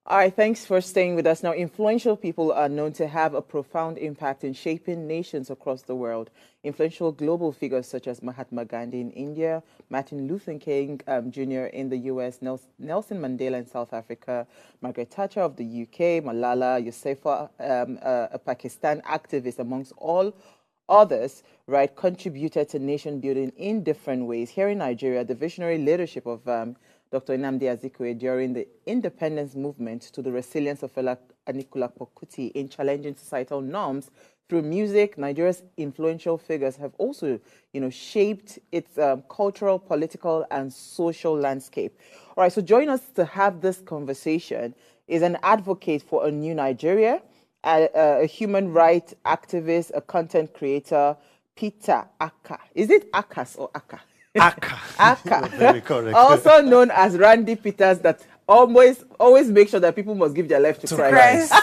All right, thanks for staying with us. Now, influential people are known to have a profound impact in shaping nations across the world. Influential global figures such as Mahatma Gandhi in India, Martin Luther King Jr. in the US, Nelson Mandela in South Africa, Margaret Thatcher of the UK, Malala Yousafzai, a Pakistan activist, amongst all others, right, contributed to nation building in different ways. Here in Nigeria, the visionary leadership of Dr. Nnamdi Azikiwe during the independence movement to the resilience of Fela Anikulapo Kuti in challenging societal norms through music. Nigeria's influential figures have also, shaped its cultural, political, and social landscape. All right, so join us to have this conversation is an advocate for a new Nigeria, a human rights activist, a content creator, Peter Aka. Is it Akas or Aka? Aka. Aka. Very correct. Also known as Randy Peters, that always make sure that people must give their life to Christ.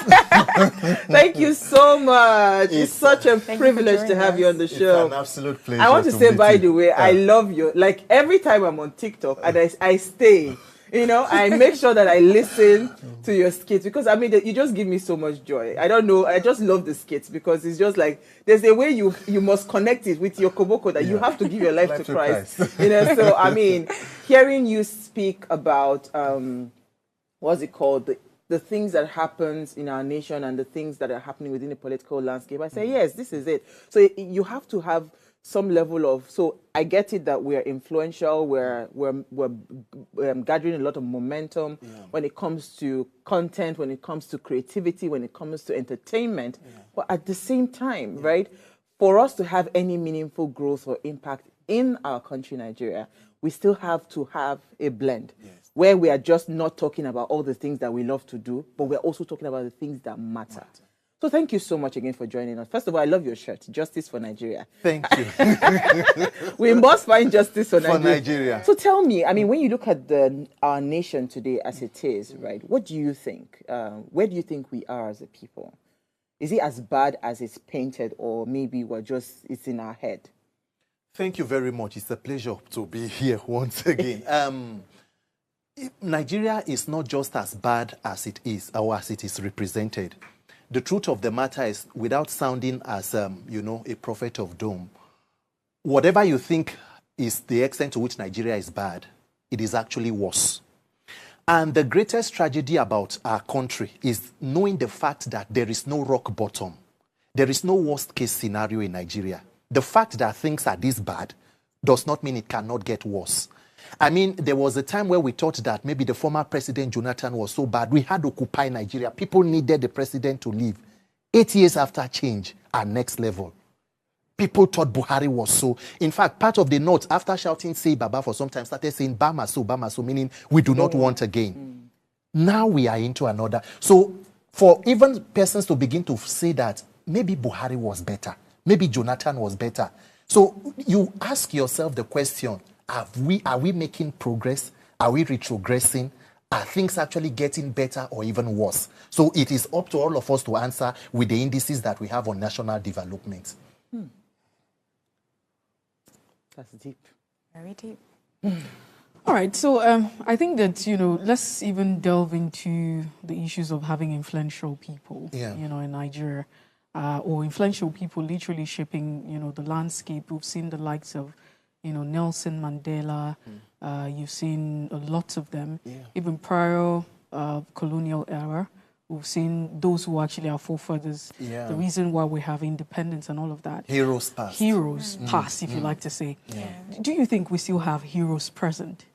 Thank you so much. It's such a privilege to have you on the show. It's an absolute pleasure. I want to say, by the way, I love you. Like every time I'm on TikTok and I stay, I make sure that I listen to your skits because you just give me so much joy. I don't know, I just love the skits because it's just like there's a way you must connect it with your koboko that you have to give your life to Christ. So hearing you speak about what's it called, the things that happens in our nation and the things that are happening within the political landscape, I say yes, this is it. So you have to have some level of, so I get it that we're influential, we're gathering a lot of momentum when it comes to content, when it comes to creativity, when it comes to entertainment. But at the same time, right, for us to have any meaningful growth or impact in our country, Nigeria, we still have to have a blend where we are just not talking about all the things that we love to do, but we're also talking about the things that matter. So thank you so much again for joining us. First of all, I love your shirt, Justice for Nigeria. Thank you. We must find justice for Nigeria. So tell me, when you look at our nation today as it is, right, what do you think? Where do you think we are as a people? Is it as bad as it's painted, or maybe it's in our head? Thank you very much. It's a pleasure to be here once again. Nigeria is not just as bad as it is, or as it is represented. The truth of the matter is, without sounding as, a prophet of doom, whatever you think is the extent to which Nigeria is bad, it is actually worse. And the greatest tragedy about our country is knowing the fact that there is no rock bottom. There is no worst case scenario in Nigeria. The fact that things are this bad does not mean it cannot get worse. There was a time where we thought that maybe the former president Jonathan was so bad, we had to occupy Nigeria. People needed the president to leave. 8 years after change, our next level. People thought Buhari was so. In fact, part of the North, after shouting "Say Baba" for some time, started saying Bama so, meaning we do not want again. Now we are into another. So for even persons to begin to say that maybe Buhari was better, maybe Jonathan was better. So you ask yourself the question, are we making progress? Are we retrogressing? Are things actually getting better or even worse? So it is up to all of us to answer with the indices that we have on national development. That's deep. Very deep. All right, so I think that, let's even delve into the issues of having influential people, in Nigeria, or influential people literally shaping, the landscape. We've seen the likes of Nelson Mandela, you've seen a lot of them, even prior colonial era. We've seen those who actually are forefathers, the reason why we have independence and all of that. Heroes past. Heroes past, if you like to say. Do you think we still have heroes present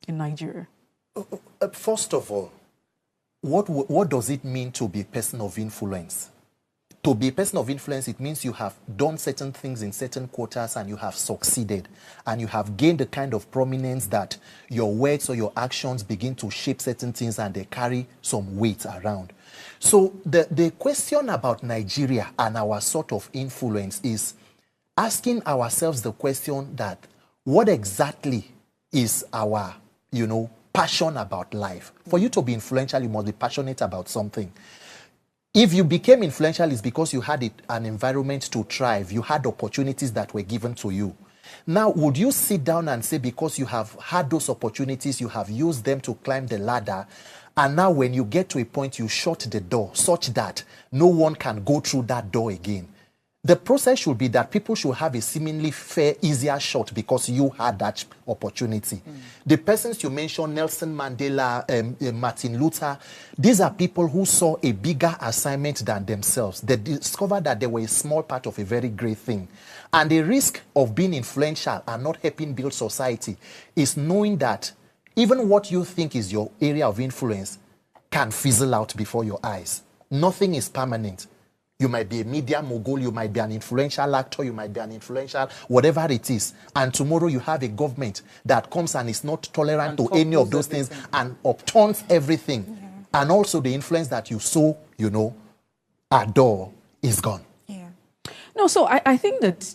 in Nigeria? First of all, what does it mean to be a person of influence? To be a person of influence, it means you have done certain things in certain quarters and you have succeeded. And you have gained the kind of prominence that your words or your actions begin to shape certain things and they carry some weight around. So the question about Nigeria and our sort of influence is asking ourselves the question that what exactly is our, passion about life? For you to be influential, you must be passionate about something. If you became influential, it's because you had an environment to thrive. You had opportunities that were given to you. Now, would you sit down and say because you have had those opportunities, you have used them to climb the ladder, And now when you get to a point, you shut the door such that no one can go through that door again. The process should be that people should have a seemingly fair, easier shot because you had that opportunity. The persons you mentioned, Nelson Mandela, Martin Luther, these are people who saw a bigger assignment than themselves. They discovered that they were a small part of a very great thing. And the risk of being influential and not helping build society is knowing that even what you think is your area of influence can fizzle out before your eyes. Nothing is permanent. You might be a media mogul, you might be an influential actor, you might be an influential, whatever it is. And tomorrow you have a government that comes and is not tolerant to any of those things and upturns everything. Yeah. And also the influence that you so, adore is gone. No, so I think that,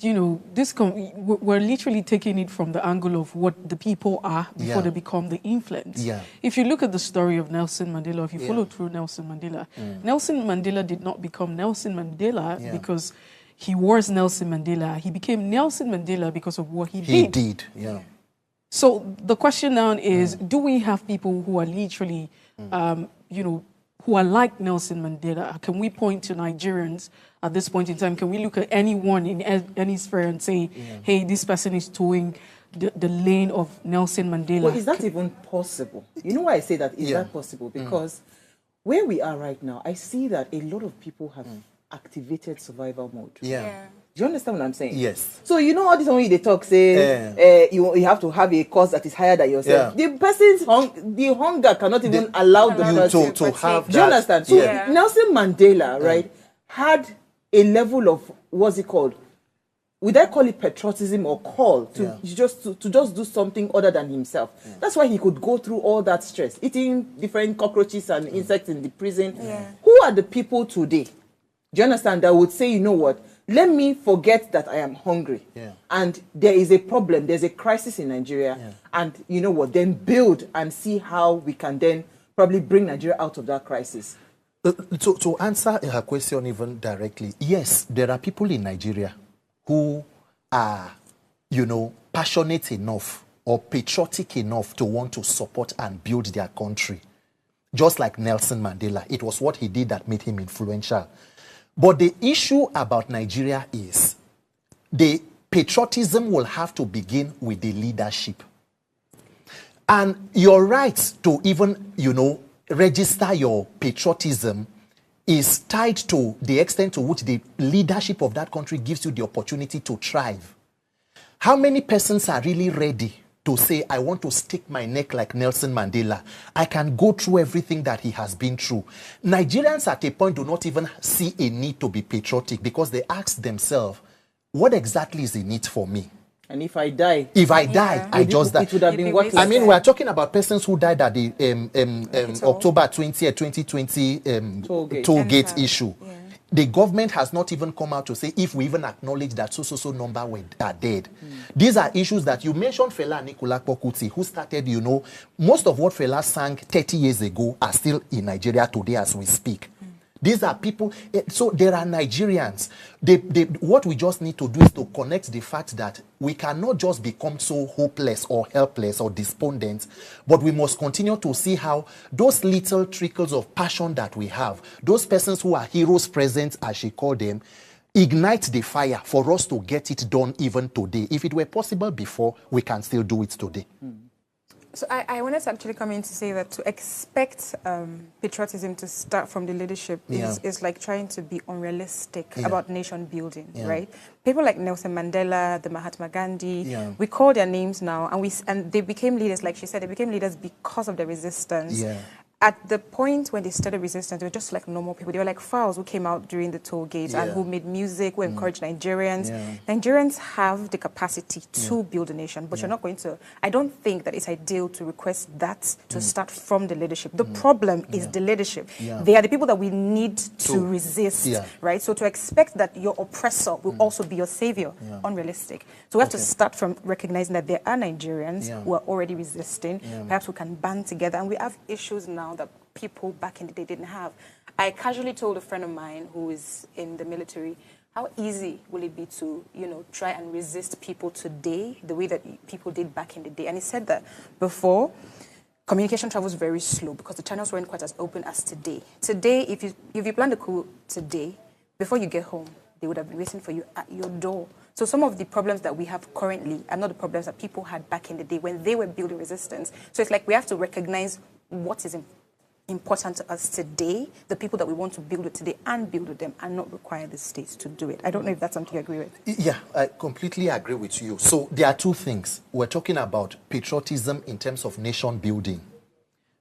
we're literally taking it from the angle of what the people are before they become the influence. Yeah. If you look at the story of Nelson Mandela, if you follow through Nelson Mandela, Nelson Mandela did not become Nelson Mandela because he was Nelson Mandela. He became Nelson Mandela because of what he did. He did, yeah. So the question now is, do we have people who are literally, who are like Nelson Mandela? Can we point to Nigerians at this point in time? Can we look at anyone in any sphere and say, hey, this person is towing the lane of Nelson Mandela? Well, is that even possible? You know why I say that? Is that possible? Because where we are right now, I see that a lot of people have activated survival mode. Yeah. Do you understand what I'm saying? Yes. So you know all this when they talk, say you have to have a cause that is higher than yourself. The person's the hunger cannot even allow the person to have. Do you understand? So Nelson Mandela, right, had a level of what's it called? Would I call it patriotism or call to just do something other than himself? That's why he could go through all that stress, eating different cockroaches and insects in the prison. Who are the people today? Do you understand that would say, you know what? Let me forget that I am hungry. And there is a problem, there's a crisis in Nigeria. And you know what? Then build and see how we can then probably bring Nigeria out of that crisis. To answer her question even directly, yes, there are people in Nigeria who are, passionate enough or patriotic enough to want to support and build their country. Just like Nelson Mandela. It was what he did that made him influential. But the issue about Nigeria is the patriotism will have to begin with the leadership. And your right to even, register your patriotism is tied to the extent to which the leadership of that country gives you the opportunity to thrive. How many persons are really ready to say, I want to stick my neck like Nelson Mandela? I can go through everything that he has been through. Nigerians at a point do not even see a need to be patriotic because they ask themselves, what exactly is in it for me? And if I die? If I die, I just die. It would have been worthless. I mean, we're talking about persons who died at the October 20th, 2020 toll gate issue. The government has not even come out to say if we even acknowledge that so number are dead. These are issues that you mentioned. Fela Anikulapo Kuti, who started, most of what Fela sang 30 years ago are still in Nigeria today as we speak. These are people, so there are Nigerians. What we just need to do is to connect the fact that we cannot just become so hopeless or helpless or despondent, but we must continue to see how those little trickles of passion that we have, those persons who are heroes present, as she called them, ignite the fire for us to get it done even today. If it were possible before, we can still do it today. So I wanted to actually come in to say that to expect patriotism to start from the leadership is like trying to be unrealistic about nation building, right? People like Nelson Mandela, the Mahatma Gandhi, we call their names now, and they became leaders, like she said, they became leaders because of the resistance. At the point when they started resistance, they were just like normal people. They were like fowls who came out during the toll gates and who made music, who encouraged Nigerians. Nigerians have the capacity to build a nation, but you're not going to... I don't think that it's ideal to request that to start from the leadership. The problem is the leadership. They are the people that we need to resist, right? So to expect that your oppressor will also be your savior, unrealistic. So we have to start from recognizing that there are Nigerians who are already resisting. Perhaps we can band together, and we have issues now that people back in the day didn't have. I casually told a friend of mine who is in the military, how easy will it be to, try and resist people today the way that people did back in the day? And he said that before, communication travels very slow because the channels weren't quite as open as today. Today, if you plan the coup today, before you get home, they would have been waiting for you at your door. So some of the problems that we have currently are not the problems that people had back in the day when they were building resistance. So it's like we have to recognize what is important to us today, the people that we want to build with today, and build with them, and not require the states to do it. I don't know if that's something you agree with. Yeah, I completely agree with you. So there are two things. We're talking about patriotism in terms of nation building,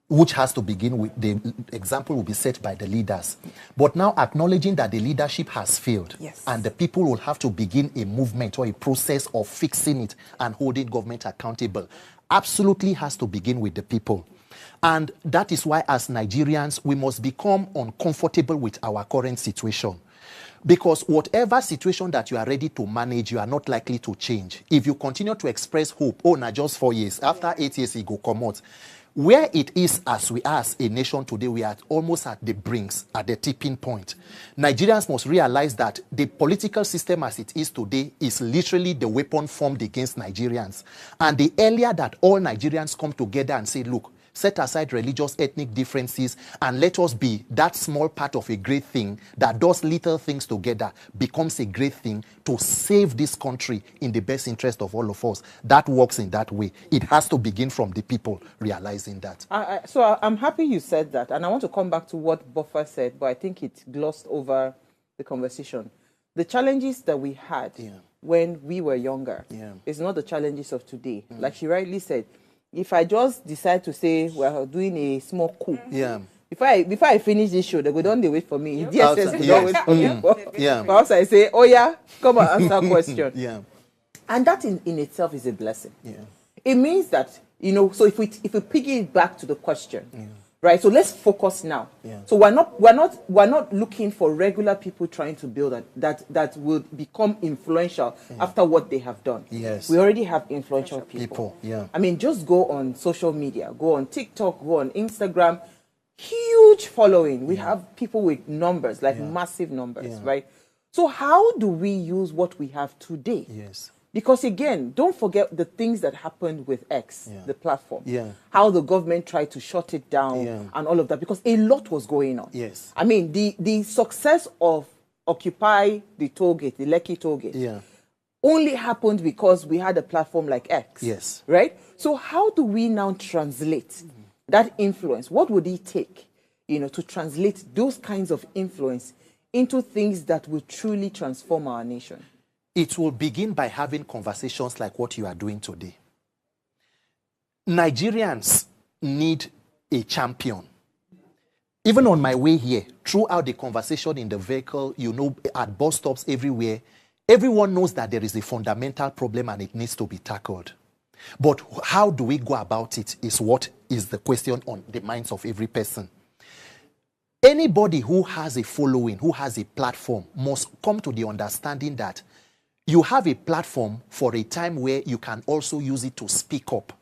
which has to begin with, the example will be set by the leaders. But now acknowledging that the leadership has failed, yes, and the people will have to begin a movement or a process of fixing it and holding government accountable, absolutely has to begin with the people. And that is why, as Nigerians, we must become uncomfortable with our current situation. Because whatever situation that you are ready to manage, you are not likely to change. If you continue to express hope, oh, now just 4 years, after 8 years, it go come out. Where it is as we are as a nation today, we are almost at the brinks, at the tipping point. Nigerians must realize that the political system as it is today is literally the weapon formed against Nigerians. And the earlier that all Nigerians come together and say, look, set aside religious, ethnic differences, and let us be that small part of a great thing that does little things together, becomes a great thing to save this country in the best interest of all of us. That works in that way. It has to begin from the people realizing that. So I'm happy you said that, and I want to come back to what Buffer said, but I think it glossed over the conversation. The challenges that we had when we were younger is not the challenges of today. Like she rightly said, if I just decide to say we're doing a small coup, before I finish this show, they go down, they wait for me. DSS don't wait for me. Perhaps I say, oh yeah, come and answer a question. And that in itself is a blessing. It means that, you know, so if we piggy it back to the question, right? So let's focus now. So we're not looking for regular people trying to build that will become influential after what they have done. We already have influential people. I mean, just go on social media, go on TikTok, go on Instagram. Huge following. We have people with numbers, like massive numbers, right? So how do we use what we have today? Because again, don't forget the things that happened with X, the platform. How the government tried to shut it down and all of that, because a lot was going on. I mean, the success of Occupy the toll gate, the Lekki toll gate, only happened because we had a platform like X. Right? So how do we now translate that influence? What would it take, you know, to translate those kinds of influence into things that will truly transform our nation? It will begin by having conversations like what you are doing today. Nigerians need a champion. Even on my way here, throughout the conversation in the vehicle, you know, at bus stops everywhere, everyone knows that there is a fundamental problem and it needs to be tackled. But how do we go about it is what is the question on the minds of every person. Anybody who has a following, who has a platform, must come to the understanding that you have a platform for a time where you can also use it to speak up.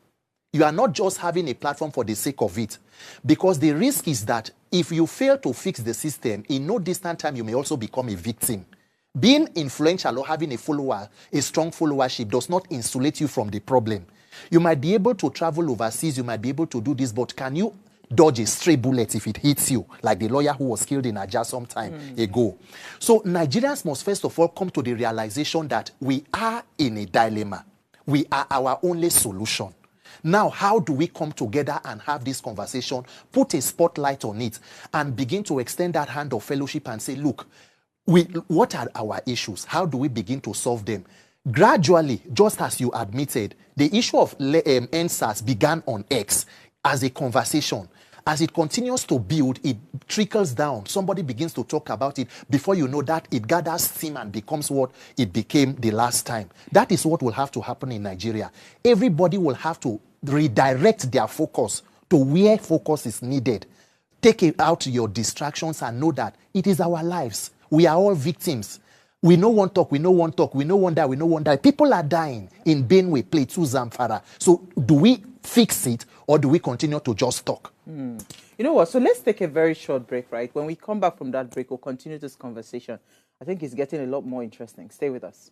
You are not just having a platform for the sake of it. Because the risk is that if you fail to fix the system, in no distant time, you may also become a victim. Being influential or having a follower, a strong followership, does not insulate you from the problem. You might be able to travel overseas, you might be able to do this, but can you dodge a stray bullet if it hits you, like the lawyer who was killed in Naija some time ago? So Nigerians must first of all come to the realization that we are in a dilemma. We are our only solution. Now, how do we come together and have this conversation, put a spotlight on it, and begin to extend that hand of fellowship and say, look, what are our issues? How do we begin to solve them? Gradually, just as you admitted, the issue of NSAS began on X as a conversation. As it continues to build, it trickles down. Somebody begins to talk about it. Before you know that, it gathers steam and becomes what it became the last time. That is what will have to happen in Nigeria. Everybody will have to redirect their focus to where focus is needed. Take out your distractions and know that it is our lives. We are all victims. We no one talk, we no one talk, we no one die, we no one die. People are dying in Benue, Plateau, Zamfara. So do we fix it or do we continue to just talk? You know what? So let's take a very short break, right? When we come back from that break, we'll continue this conversation. I think it's getting a lot more interesting. Stay with us.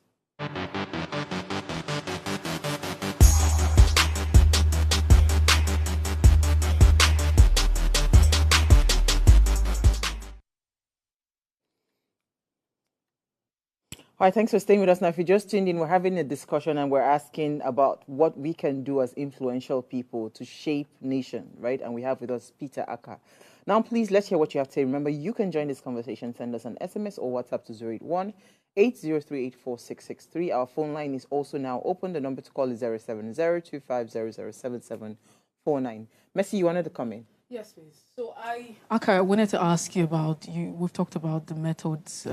All right, thanks for staying with us. Now, if you just tuned in, we're having a discussion and we're asking about what we can do as influential people to shape nation, right? And we have with us Peter Aka. Now, please, let's hear what you have to say. Remember, you can join this conversation. Send us an SMS or WhatsApp to 081-803-84663. Our phone line is also now open. The number to call is 070-2500-7749. Messi, you wanted to come in? Yes, please. So I wanted to ask you about, we've talked about the methods,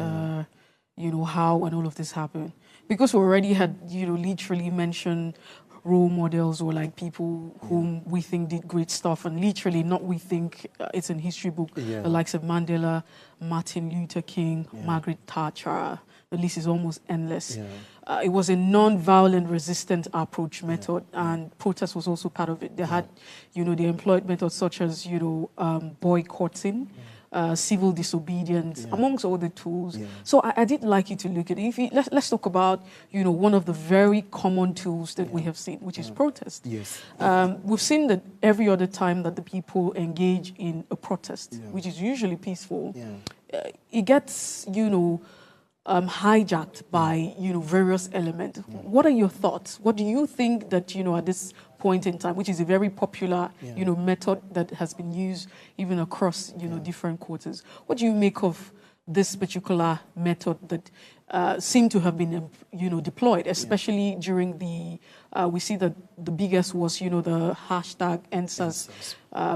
how and all of this happened. Because we already had, literally mentioned role models or like people whom we think did great stuff, and literally not we think it's in history book, the likes of Mandela, Martin Luther King, Margaret Thatcher. The list is almost endless. It was a non-violent resistant approach method, and protest was also part of it. They had, they employed methods such as, boycotting, civil disobedience, amongst all the tools. So I did like you to look at it. Let's talk about, one of the very common tools that we have seen, which is protest. We've seen that every other time that the people engage in a protest, which is usually peaceful, it gets, hijacked by, various elements. What are your thoughts? What do you think that, at this point in time, which is a very popular, method that has been used even across, different quarters. What do you make of this particular method that seemed to have been, deployed, especially during the, we see that the biggest was, the hashtag #EndSARS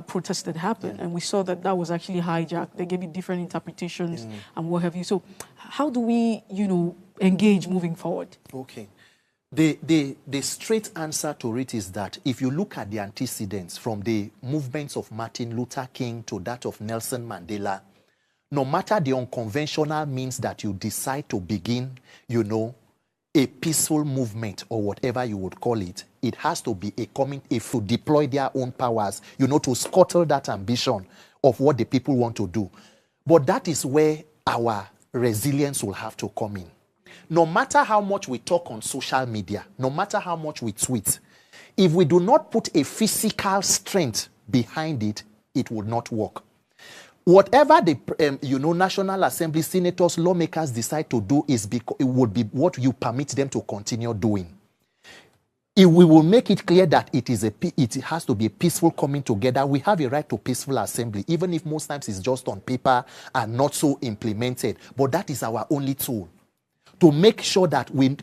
protest that happened. And we saw that that was actually hijacked. They gave it different interpretations and what have you. So how do we, engage moving forward? Okay. The straight answer to it is that if you look at the antecedents from the movements of Martin Luther King to that of Nelson Mandela, no matter the unconventional means that you decide to begin, a peaceful movement or whatever you would call it, it has to be if you deploy their own powers, to scuttle that ambition of what the people want to do. But that is where our resilience will have to come in. No matter how much we talk on social media, no matter how much we tweet, if we do not put a physical strength behind it, it would not work. Whatever the National Assembly, senators, lawmakers decide to do it would be what you permit them to continue doing. If we will make it clear that it has to be a peaceful coming together, we have a right to peaceful assembly, even if most times it's just on paper and not so implemented. But that is our only tool to make sure that we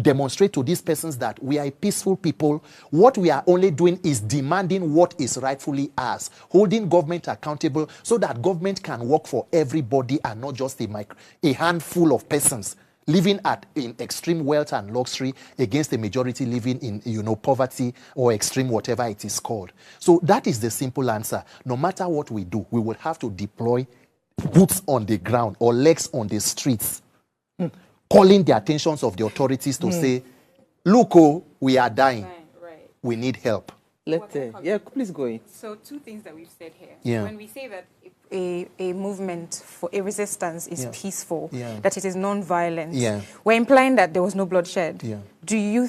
demonstrate to these persons that we are a peaceful people. What we are only doing is demanding what is rightfully ours, holding government accountable so that government can work for everybody and not just a handful of persons living in extreme wealth and luxury against the majority living in poverty or extreme whatever it is called. So that is the simple answer. No matter what we do, we will have to deploy boots on the ground or legs on the streets, calling the attentions of the authorities to say, look, we are dying. Right. We need help. Please go in. So two things that we've said here. Yeah. When we say that a movement for a resistance is peaceful, that it is non-violent, we're implying that there was no bloodshed. Do you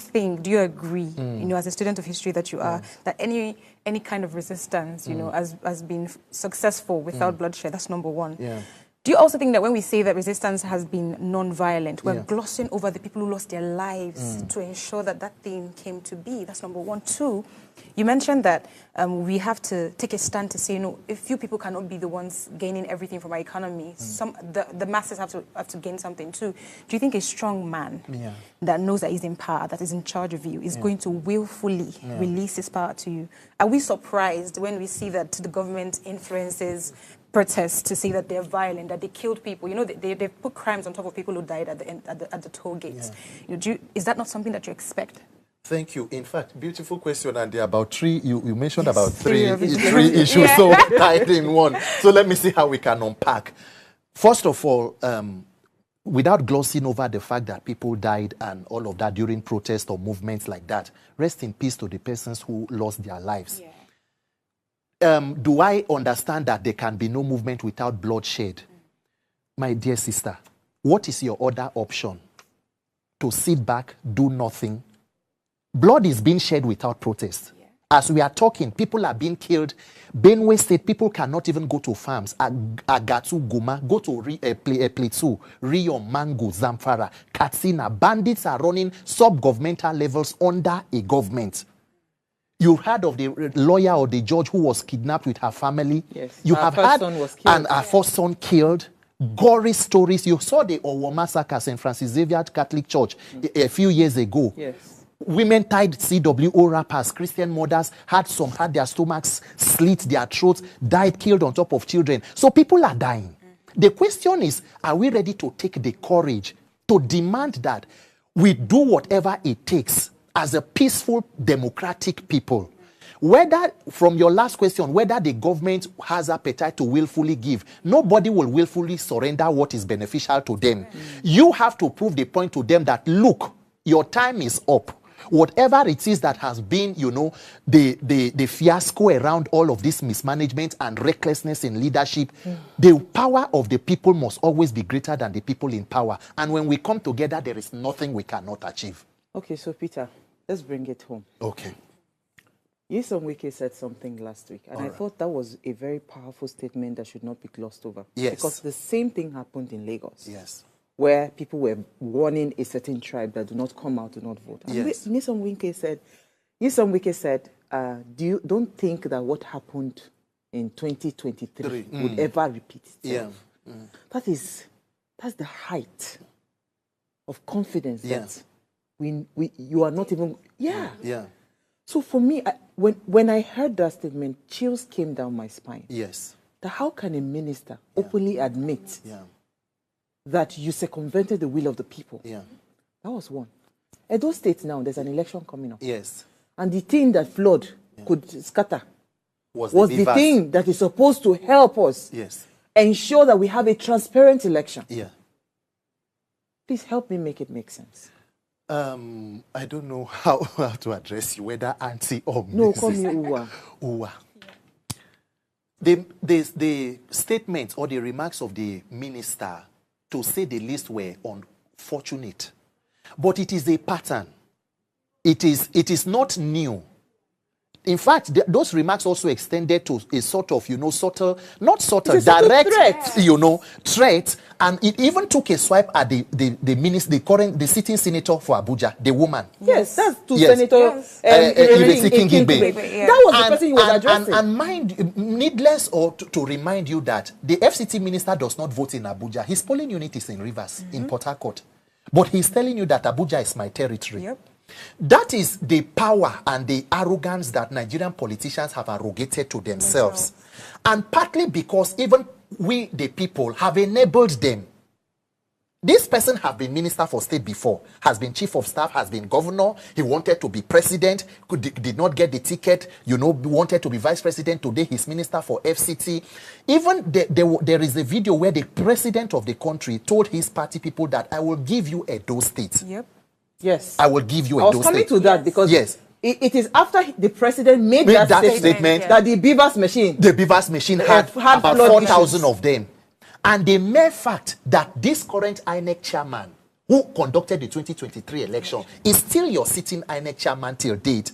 agree, as a student of history that you are, that any kind of resistance, has been successful without bloodshed? That's number one. Do you also think that when we say that resistance has been non-violent, we're glossing over the people who lost their lives to ensure that that thing came to be? That's number one. Two, you mentioned that we have to take a stand to say, a few people cannot be the ones gaining everything from our economy. The masses have to gain something too. Do you think a strong man that knows that he's in power, that is in charge of you, is going to willfully release his power to you? Are we surprised when we see that the government influences protests to say that they're violent, that they killed people? They put crimes on top of people who died at the toll gates. Is that not something that you expect? Thank you. In fact, beautiful question, and there are about three. You mentioned about three issues, so tied in one. So let me see how we can unpack. First of all, without glossing over the fact that people died and all of that during protests or movements like that, rest in peace to the persons who lost their lives. Do I understand that there can be no movement without bloodshed? My dear sister, what is your other option? To sit back, do nothing? Blood is being shed without protest. As we are talking, people are being killed. Benue State, people cannot even go to farms. Agatu, Guma, go to Plateau, Rio, Mango, Zamfara, Katsina. Bandits are running sub-governmental levels under a government. You heard of the lawyer or the judge who was kidnapped with her family. Yes. You have had her first son killed. Gory stories. You saw the Owo massacre in Francis Xavier Catholic Church a few years ago. Yes. Women tied CWO wrappers, Christian mothers had their stomachs slit, their throats, died, killed on top of children. So people are dying. The question is, are we ready to take the courage to demand that we do whatever it takes as a peaceful, democratic people? Whether, from your last question, whether the government has appetite to willfully give, nobody will willfully surrender what is beneficial to them. You have to prove the point to them that, look, your time is up. Whatever it is that has been, you know, the fiasco around all of this mismanagement and recklessness in leadership, the power of the people must always be greater than the people in power. And when we come together, there is nothing we cannot achieve. Okay, so Peter, let's bring it home. Okay. Nyesom Wike said something last week, and I thought that was a very powerful statement that should not be glossed over. Yes. Because the same thing happened in Lagos. Yes. Where people were warning a certain tribe that do not come out, do not vote. And Yes. Nyesom Wike said, don't think that what happened in 2023 would ever repeat itself. Yeah. That's the height of confidence that you are not even, Yeah. So for me, when I heard that statement, chills came down my spine. Yes. That how can a minister openly admit that you circumvented the will of the people? Yeah. That was one. Edo State now, there's an election coming up. Yes. And the thing that flood could scatter Was the thing that is supposed to help us ensure that we have a transparent election. Yeah. Please help me make it make sense. I don't know how to address you, whether auntie or Mrs. No, call me Uwa. Uwa. The statements or the remarks of the minister, to say the least, were unfortunate. But it is a pattern. It is not new. In fact, those remarks also extended to a sort of, subtle, not subtle, direct, threat. And it even took a swipe at the sitting senator for Abuja, the woman. Yes, that's to Senator Ikingbe. That was the person he was addressing. And mind, needless to remind you that the FCT minister does not vote in Abuja. His polling unit is in Rivers, in Port Harcourt. But he's telling you that Abuja is my territory. Yep. That is the power and the arrogance that Nigerian politicians have arrogated to themselves. And partly because even we, the people, have enabled them. This person has been minister for state before, has been chief of staff, has been governor. He wanted to be president, did not get the ticket, wanted to be vice president. Today he's minister for FCT. Even there is a video where the president of the country told his party people that I will give you Edo State. Yep. Yes. I will give you I was coming to that because it is after the president made that statement that the Beavers machine had about 4,000 of them. And the mere fact that this current INEC chairman who conducted the 2023 election is still your sitting INEC chairman till date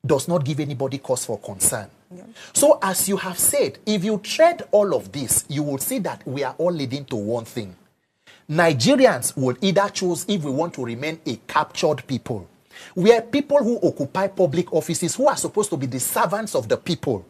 does not give anybody cause for concern. So as you have said, if you tread all of this, you will see that we are all leading to one thing. Nigerians will either choose, if we want to remain a captured people, where people who occupy public offices, who are supposed to be the servants of the people,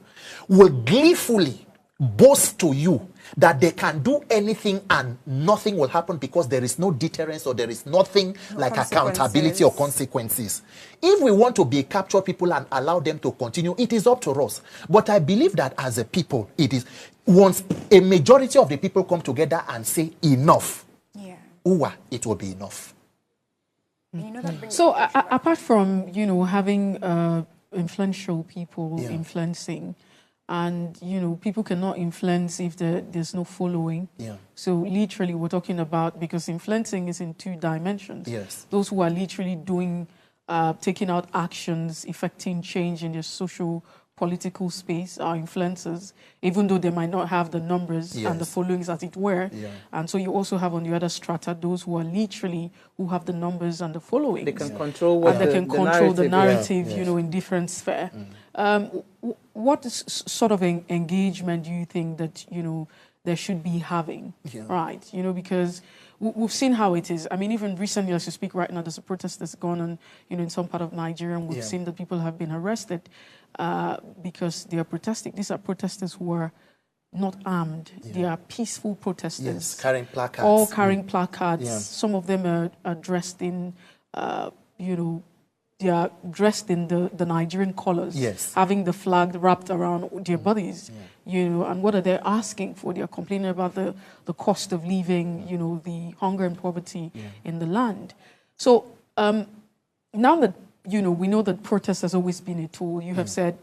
will gleefully boast to you that they can do anything and nothing will happen because there is no deterrence or there is nothing like accountability or consequences. If we want to be captured people and allow them to continue, it is up to us. But I believe that as a people, it is once a majority of the people come together and say enough, it will be enough. So apart from, having influential people influencing, and, people cannot influence if there's no following. So literally we're talking about, because influencing is in two dimensions. Those who are literally doing, taking out actions, effecting change in their social, political space are influencers, even though they might not have the numbers and the followings, as it were. And so you also have on the other strata those who are literally, who have the numbers and the followings. They can control what and they can control the narrative, in different sphere. what sort of engagement do you think that, there should be having, right? Because we've seen how it is. I mean, even recently, as you speak right now, there's a protest that's gone on, in some part of Nigeria, and we've seen that people have been arrested because they are protesting. These are protesters who are not armed. They are peaceful protesters. Yes, carrying placards. All carrying placards. Some of them are dressed in, they are dressed in the Nigerian colors, having the flag wrapped around their bodies, and what are they asking for? They are complaining about the cost of living, the hunger and poverty in the land. So now that, we know that protest has always been a tool, you have said,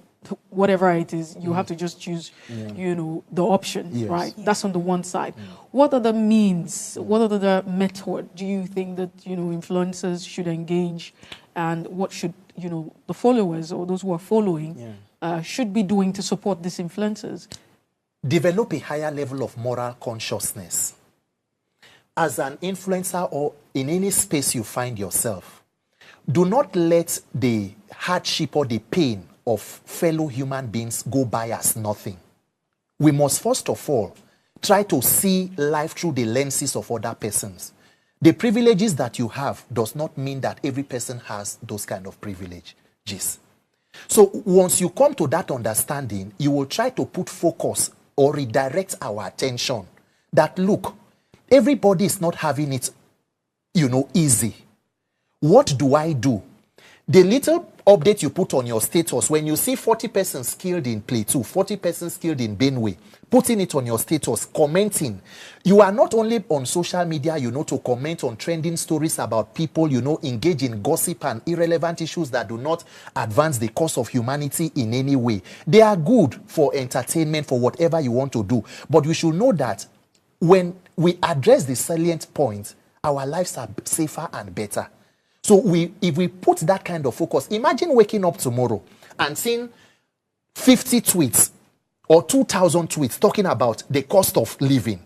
whatever it is, you have to just choose, the option, right? That's on the one side. What are the means, what are the method do you think that, influencers should engage, and what should, the followers or those who are following should be doing to support these influencers? Develop a higher level of moral consciousness. As an influencer or in any space you find yourself, do not let the hardship or the pain of fellow human beings go by as nothing. We must first of all try to see life through the lenses of other persons. The privileges that you have does not mean that every person has those kind of privileges. So once you come to that understanding, you will try to put focus or redirect our attention that, look, everybody is not having it, easy. What do I do? The little update you put on your status, when you see 40 persons killed in Plateau, 40 persons killed in Benue, putting it on your status, commenting. You are not only on social media, to comment on trending stories about people, engage in gossip and irrelevant issues that do not advance the cause of humanity in any way. They are good for entertainment, for whatever you want to do. But you should know that when we address the salient points, our lives are safer and better. So if we put that kind of focus, imagine waking up tomorrow and seeing 50 tweets or 2,000 tweets talking about the cost of living.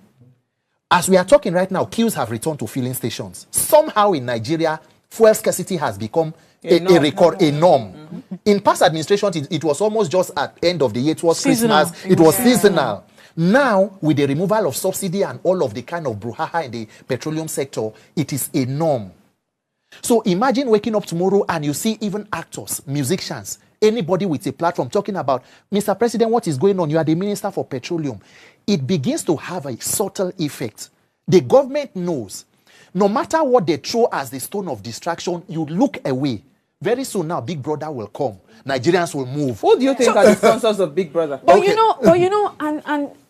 As we are talking right now, queues have returned to filling stations. Somehow in Nigeria, fuel scarcity has become a norm. In past administrations, it was almost just at the end of the year. It was seasonal. Christmas. It was seasonal. Now, with the removal of subsidy and all of the kind of brouhaha in the petroleum sector, it is a norm. So imagine waking up tomorrow and you see even actors, musicians, anybody with a platform talking about, Mr. President, what is going on? You are the Minister for Petroleum. It begins to have a subtle effect. The government knows, no matter what they throw as the stone of distraction, you look away. Very soon now, Big Brother will come. Nigerians will move. Who do you think are the sponsors of Big Brother? But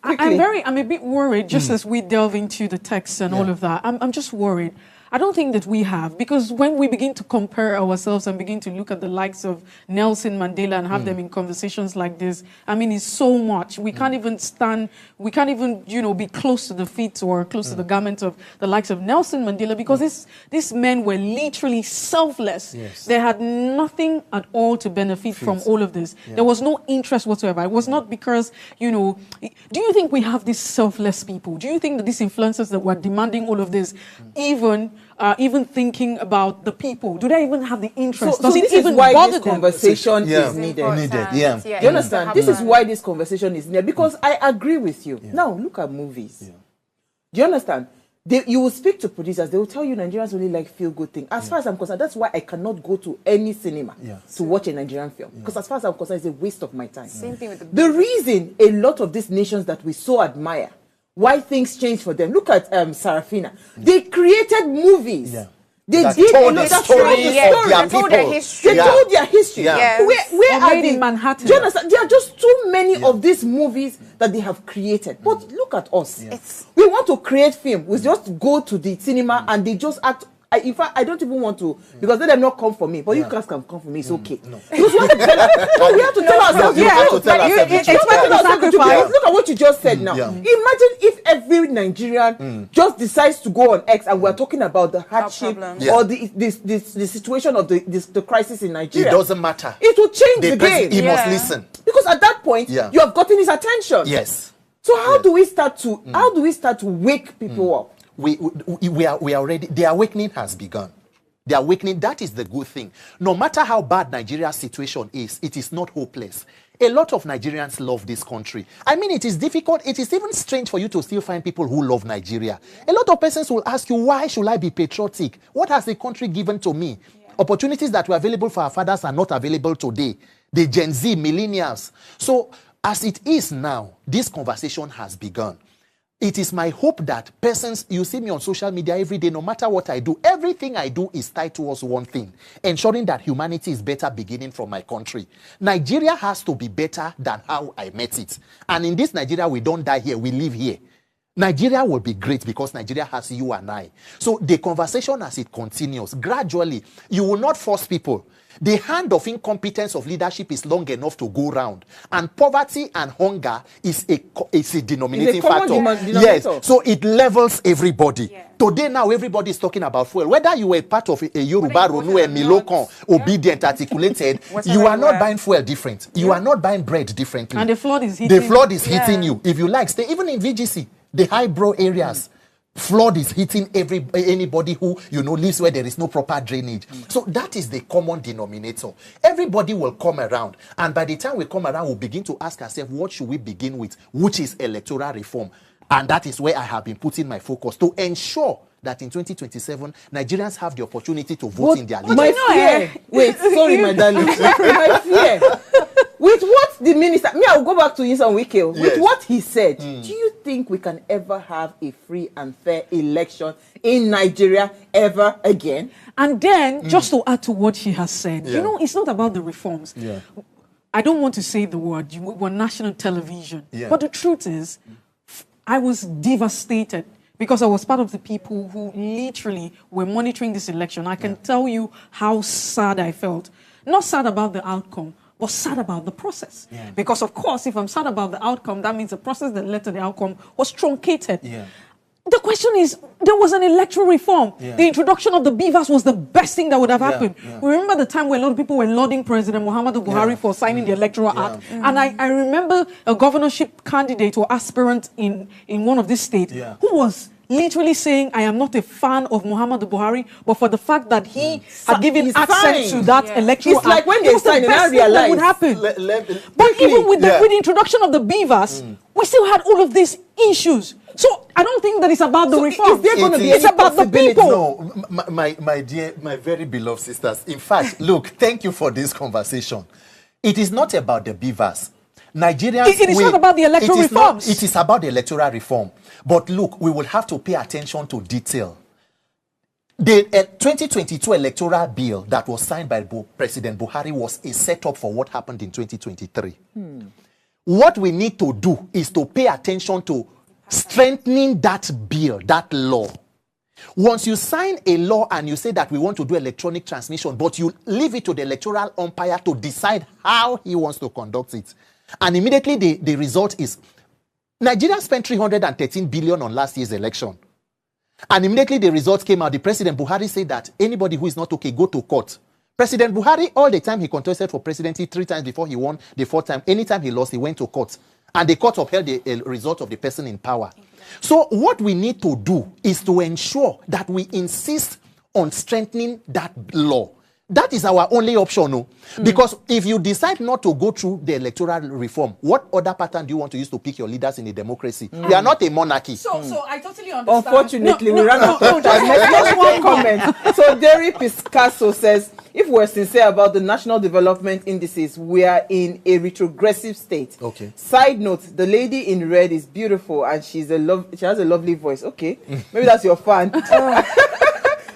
I'm a bit worried, just as we delve into the text and all of that. I'm just worried. I don't think that we have, because when we begin to compare ourselves and begin to look at the likes of Nelson Mandela and have them in conversations like this, I mean, it's so much. We can't even stand, we can't even, be close to the feet or close to the garment of the likes of Nelson Mandela, because these men were literally selfless. Yes. They had nothing at all to benefit from all of this. Yeah. There was no interest whatsoever. It was not because, do you think we have these selfless people? Do you think that these influencers that were demanding all of this even thinking about the people? Do they even have the interest? Does it even bother them? Conversation is needed. Yeah. Do you understand? This is why this conversation is needed, because I agree with you. Yeah. Now, look at movies. Yeah. Do you understand? You will speak to producers, they will tell you Nigerians only like feel-good things. As far as I'm concerned, that's why I cannot go to any cinema to watch a Nigerian film. Because as far as I'm concerned, it's a waste of my time. Same thing with the reason a lot of these nations that we so admire, why things change for them. Look at Sarafina. They created movies. Yeah. They told their history. They told their history. Yeah. Where are they? In Manhattan. Do you understand? There are just too many of these movies that they have created. But look at us. Yeah. We want to create film. We just go to the cinema and they just act. In fact, I don't even want to, because then they're not come for me. But you guys can come for me. It's okay. No. Because we have to tell ourselves. Look at what you just said now. Yeah. Imagine if every Nigerian just decides to go on X and we're talking about the hardship or the situation of the crisis in Nigeria. It doesn't matter. It will change the game. He must listen. Because at that point, you have gotten his attention. Yes. So how do we start to wake people up? We are already, the awakening has begun. The awakening, that is the good thing. No matter how bad Nigeria's situation is, it is not hopeless. A lot of Nigerians love this country. I mean, it is difficult. It is even strange for you to still find people who love Nigeria. A lot of persons will ask you, why should I be patriotic? What has the country given to me? Yeah. Opportunities that were available for our fathers are not available today. The Gen Z, millennials. So, as it is now, this conversation has begun. It is my hope that persons, you see me on social media every day, no matter what I do, everything I do is tied towards one thing, ensuring that humanity is better beginning from my country. Nigeria has to be better than how I met it. And in this Nigeria, we don't die here, we live here. Nigeria will be great because Nigeria has you and I. So the conversation as it continues, gradually, you will not force people. The hand of incompetence of leadership is long enough to go round. And poverty and hunger is a denominating factor. Yes, so it levels everybody. Yeah. Today now, everybody is talking about fuel. Whether you were part of a Yoruba, Ronu, a Milokon, obedient, articulated, you are not buying fuel different. You are not buying bread differently. And the flood is hitting. The flood is hitting you. If you like, stay even in VGC, the highbrow areas. Flood is hitting anybody who, lives where there is no proper drainage. So that is the common denominator. Everybody will come around. And by the time we come around, we'll begin to ask ourselves, what should we begin with? Which is electoral reform. And that is where I have been putting my focus to ensure that in 2027, Nigerians have the opportunity to vote in their leaders. My fear. Wait, sorry, my darling. My fear. With what the minister, I'll go back to Nyesom Wike. With what he said, do you think we can ever have a free and fair election in Nigeria ever again? And then, just to add to what she has said, it's not about the reforms. Yeah. I don't want to say the word, we're national television. Yeah. But the truth is, I was devastated because I was part of the people who literally were monitoring this election. I can tell you how sad I felt. Not sad about the outcome, but sad about the process. Yeah. Because, of course, if I'm sad about the outcome, that means the process that led to the outcome was truncated. Yeah. The question is, there was an electoral reform. Yeah. The introduction of the BVAS was the best thing that would have happened. Yeah. We remember the time where a lot of people were lauding President Muhammadu Buhari for signing the Electoral Act. And I remember a governorship candidate or aspirant in one of these states who was literally saying, I am not a fan of Muhammadu Buhari, but for the fact that he had given access to that electoral act, it's like when they signed it, I realized that would happen. But even with the introduction of the BVAS, we still had all of these issues. So I don't think that it's about the reform. It's about the people. No, my dear, my very beloved sisters. In fact, look, thank you for this conversation. It is not about the BVAS. Nigerians, it is not about the electoral reforms. It is about the electoral reform. But look, we will have to pay attention to detail. The 2022 electoral bill that was signed by President Buhari was a setup for what happened in 2023. What we need to do is to pay attention to strengthening that bill, that law. Once you sign a law and you say that we want to do electronic transmission, but you leave it to the electoral umpire to decide how he wants to conduct it. And immediately the result is, Nigeria spent 313 billion on last year's election. And immediately the results came out. The President Buhari said that anybody who is not okay, go to court. President Buhari, all the time he contested for presidency 3 times before he won the 4th time. Anytime he lost, he went to court. And the court upheld the result of the person in power. So what we need to do is to ensure that we insist on strengthening that law. That is our only option, no? Because if you decide not to go through the electoral reform, what other pattern do you want to use to pick your leaders in a democracy? We are not a monarchy. So I totally understand. Unfortunately, we ran out of time. Just one comment. So Derry Piscasso says, if we're sincere about the national development indices, we are in a retrogressive state. Okay. Side note, the lady in red is beautiful and she has a lovely voice. Okay. Maybe that's your fan.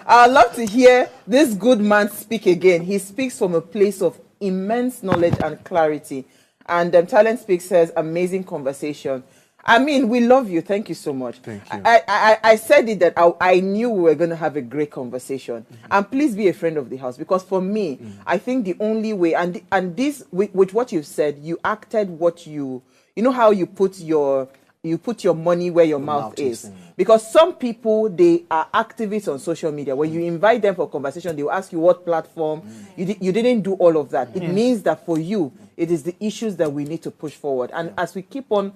I'd love to hear this good man speak again. He speaks from a place of immense knowledge and clarity. And Talent Speaks says, amazing conversation. I mean, we love you. Thank you so much. Thank you. I said it that I knew we were going to have a great conversation. And please be a friend of the house. Because for me, I think the only way, and this, with what you've said, you acted what you know how you put your money where your mouth is. Because some people, they are activists on social media. When you invite them for conversation, they will ask you what platform. You didn't do all of that. It means that for you, it is the issues that we need to push forward. And as we keep on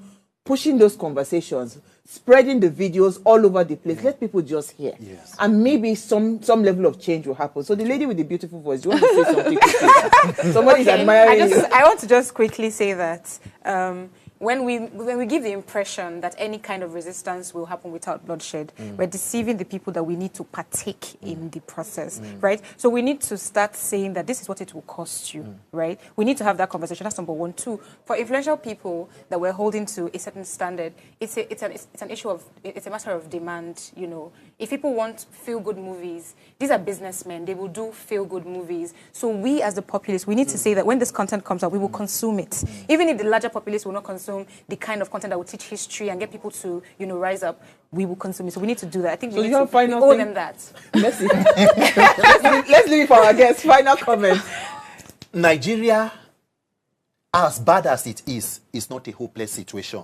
pushing those conversations, spreading the videos all over the place. Let people just hear. Yes. And maybe some level of change will happen. So the lady with the beautiful voice, you want to say something quickly? Somebody's admiring you. I want to just quickly say that when we give the impression that any kind of resistance will happen without bloodshed, we're deceiving the people that we need to partake in the process, right? So we need to start saying that this is what it will cost you, right? We need to have that conversation. That's number one. Two, for influential people that we're holding to a certain standard, it's an issue of, it's a matter of demand, you know. If people want feel-good movies, these are businessmen. They will do feel-good movies. So we, as the populace, we need to say that when this content comes out, we will consume it. Even if the larger populace will not consume the kind of content that will teach history and get people to, you know, rise up, we will consume it. So we need to do that. I think we need to owe them that. Let's leave it for our guests. Final comment. Nigeria, as bad as it is not a hopeless situation.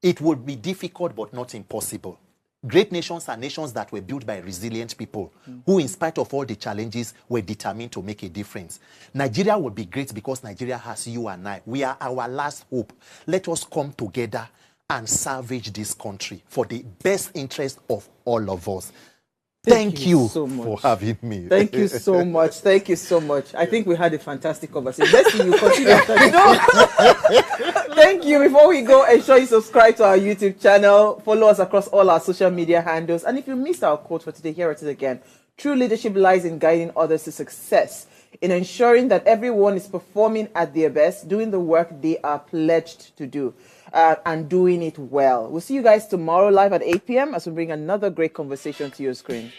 It would be difficult, but not impossible. Great nations are nations that were built by resilient people who, in spite of all the challenges, were determined to make a difference. Nigeria will be great because Nigeria has you and I. We are our last hope. Let us come together and salvage this country for the best interest of all of us. Thank you so much for having me. Thank you so much. Thank you so much. I think we had a fantastic conversation. Let's see you continue after this. Thank you. Before we go, ensure you subscribe to our YouTube channel. Follow us across all our social media handles. And if you missed our quote for today, here it is again. True leadership lies in guiding others to success, in ensuring that everyone is performing at their best, doing the work they are pledged to do, and doing it well. We'll see you guys tomorrow live at 8 p.m. as we bring another great conversation to your screen.